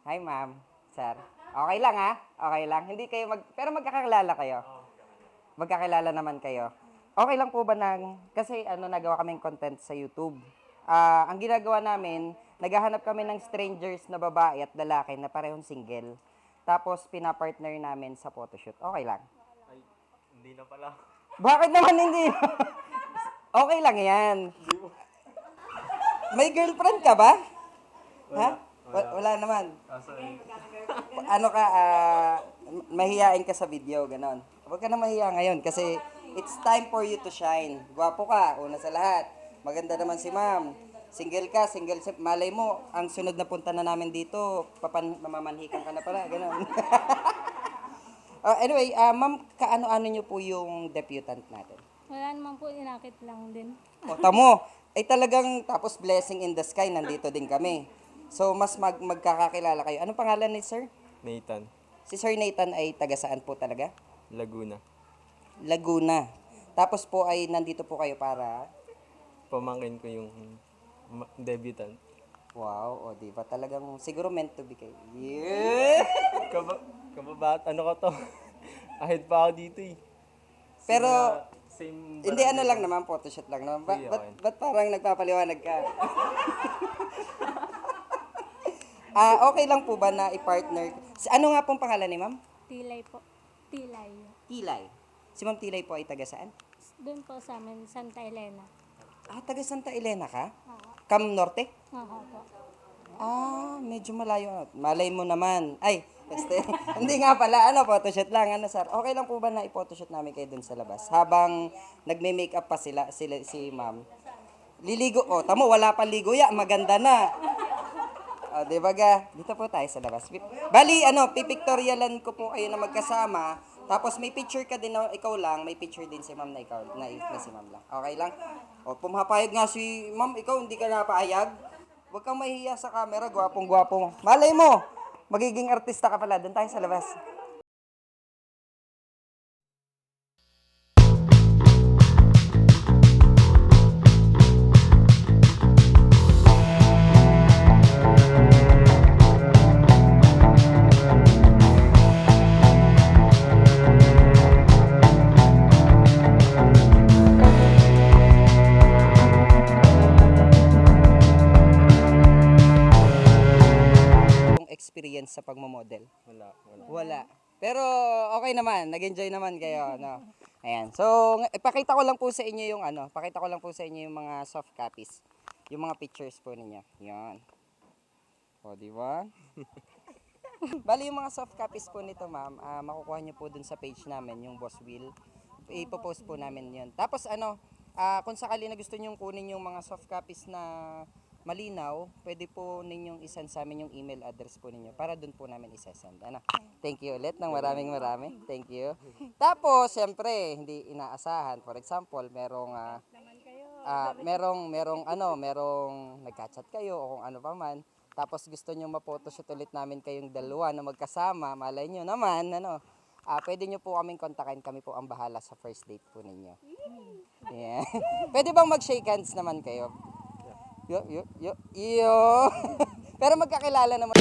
Hi, ma'am. Sir. Okay lang, ha? Okay lang. Hindi kayo pero magkakilala kayo? Magkakilala naman kayo. Okay lang po ba kasi nagawa kaming content sa YouTube. Ang ginagawa namin, naghahanap kami ng strangers na babae at lalaki na parehong single. Tapos, pinapartner namin sa photoshoot. Okay lang. Ay, hindi na pala. Bakit naman hindi? Okay lang yan. May girlfriend ka ba? Ha? Wala naman. Kaso Ano ka, mahihain ka sa video, ganon. Huwag ka na mahiya ngayon kasi it's time for you to shine. Gwapo ka, una sa lahat. Maganda naman si ma'am. Single ka, malay mo, ang sunod na punta na namin dito, mamamanhikan ka na pala, ganon. Anyway, ma'am, kaano-ano nyo po yung debutant natin? Wala naman po, inakit lang din. O, tamo, ay talagang tapos blessing in the sky, nandito din kami. So, mas magkakakilala kayo. Anong pangalan ni sir? Nathan, Si Sir Nathan ay taga saan po talaga? Laguna. Laguna. Tapos po ay nandito po kayo para... Pamangkin ko yung debutant. Wow, o di ba talagang siguro meant to be kayo. Yeah! Kababat, ano ka to? Ahead pa ako dito eh. Pero, Same hindi ano lang naman, photoshoot lang naman. Sige, okay. Ba't parang nagpapaliwanag ka? Okay lang po ba na i-partner? Ano nga pong pangalan ni ma'am? Tilay po. Tilay. Tilay. Si ma'am Tilay po ay taga saan? Doon po sa amin, Santa Elena. Taga Santa Elena ka? Oo. Cam Norte? Oo po. Medyo malayo. Malay mo naman. Ay, hindi nga pala. Photoshoot lang. Sir? Okay lang po ba na i-photoshoot namin kayo dun sa labas? Habang nagme-makeup pa si ma'am. Liligo. Tamo, wala pa ligo ya. Maganda na. Di ba ga? Dito po tayo sa labas. Bali, pipictorialan ko po kayo na magkasama. Tapos may picture ka din na ikaw lang. May picture din si ma'am na ikaw. Na si ma'am lang. Okay lang? Pumapayag nga si ma'am. Ikaw, hindi ka napayag. Huwag kang mahihiya sa camera, gwapong-gwapo mo. Malay mo, magiging artista ka pala. Doon tayo sa labas. Yung experience sa pagmamodel. Wala. Wala. Pero okay naman, nag-enjoy naman kayo, no. Ayan. So, ipakita ko lang po sa inyo yung pakita ko lang po sa inyo yung mga soft copies. Yung mga pictures po ninyo. 'Yan. Di ba? Bali yung mga soft copies po nito, ma'am, makukuha niyo po dun sa page namin, yung Boss Will. Ipo-post po namin 'yon. Tapos kung sakali na gusto niyo kunin yung mga soft copies na malinaw, pwede po ninyong isend sa amin yung email address po ninyo para doon po namin isesend. Thank you ulit ng maraming. Thank you. Tapos, siyempre, hindi inaasahan. For example, merong nagka-chat kayo o kung ano pa man. Tapos gusto nyo ma-photoshoot ulit namin kayong dalawa na magkasama. Malay nyo naman, pwede nyo po kaming kontakin. Kami po ang bahala sa first date po ninyo. Yeah. Pwede bang mag-shake hands naman kayo? Yo. Pero magkakilala naman.